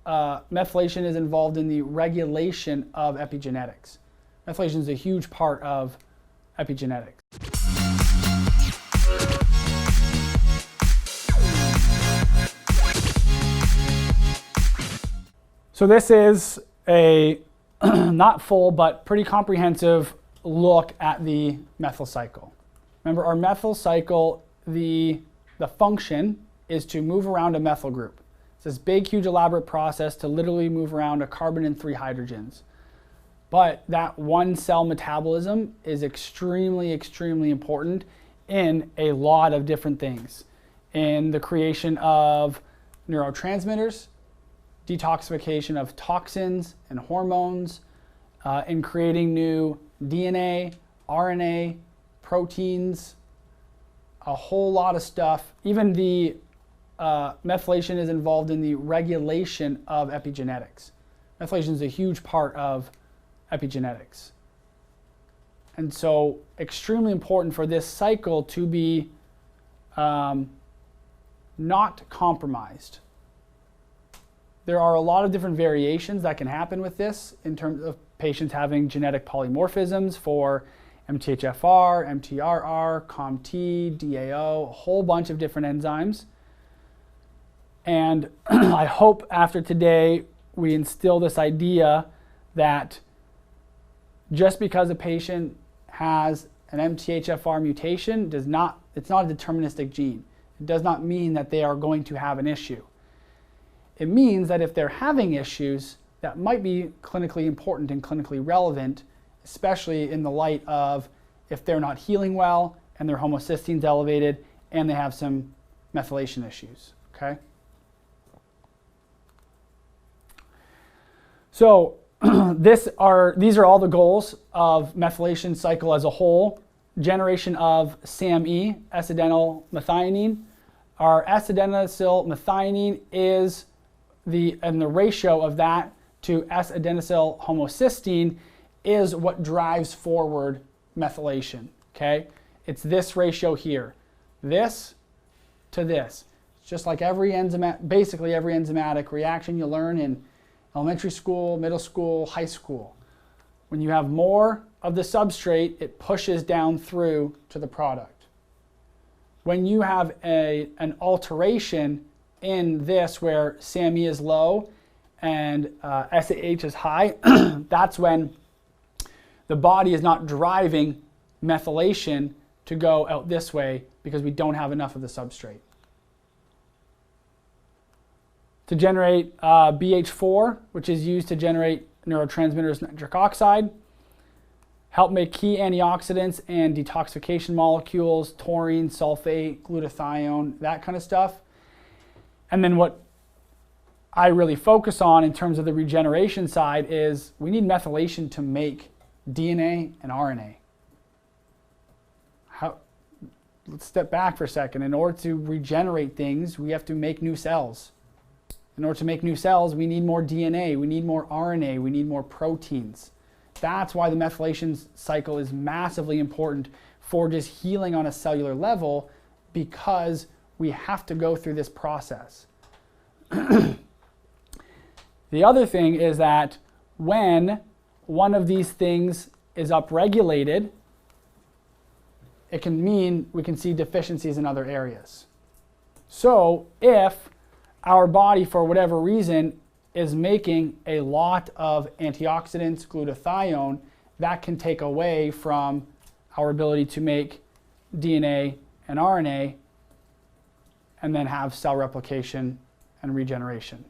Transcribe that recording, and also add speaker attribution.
Speaker 1: methylation is involved in the regulation of epigenetics. Methylation is a huge part of epigenetics. So this is a not full, but pretty comprehensive look at the methyl cycle. Remember, our methyl cycle, the function is to move around a methyl group. It's this big, huge, elaborate process to literally move around a carbon and 3 hydrogens. But that one cell metabolism is extremely, extremely important in a lot of different things. In the creation of neurotransmitters, detoxification of toxins and hormones, in creating new DNA, RNA, proteins, a whole lot of stuff. Even the methylation is involved in the regulation of epigenetics. Methylation is a huge part of epigenetics. And so extremely important for this cycle to be not compromised. There are a lot of different variations that can happen with this in terms of patients having genetic polymorphisms for MTHFR, MTRR, COMT, DAO, a whole bunch of different enzymes. And I hope after today we instill this idea that just because a patient has an MTHFR mutation it's not a deterministic gene. It does not mean that they are going to have an issue. It means that if they're having issues, that might be clinically important and clinically relevant, especially in the light of if they're not healing well and their homocysteine's elevated and they have some methylation issues, okay? So these are all the goals of methylation cycle as a whole. Generation of SAMe, S-adenyl methionine. Our S-adenosyl methionine is and the ratio of that to S-adenosyl homocysteine is what drives forward methylation, okay? It's this ratio here. This to this. It's just like basically every enzymatic reaction you learn in elementary school, middle school, high school. When you have more of the substrate, it pushes down through to the product. When you have an alteration in this where SAMe is low and SAH is high, that's when the body is not driving methylation to go out this way because we don't have enough of the substrate. To generate BH4, which is used to generate neurotransmitters nitric oxide, help make key antioxidants and detoxification molecules, taurine, sulfate, glutathione, that kind of stuff. And then what I really focus on in terms of the regeneration side is we need methylation to make DNA and RNA. Let's step back for a second. In order to regenerate things, we have to make new cells. In order to make new cells, we need more DNA, we need more RNA, we need more proteins. That's why the methylation cycle is massively important for just healing on a cellular level, because we have to go through this process. The other thing is that when one of these things is upregulated, it can mean we can see deficiencies in other areas. So if our body, for whatever reason, is making a lot of antioxidants, glutathione, that can take away from our ability to make DNA and RNA and then have cell replication and regeneration.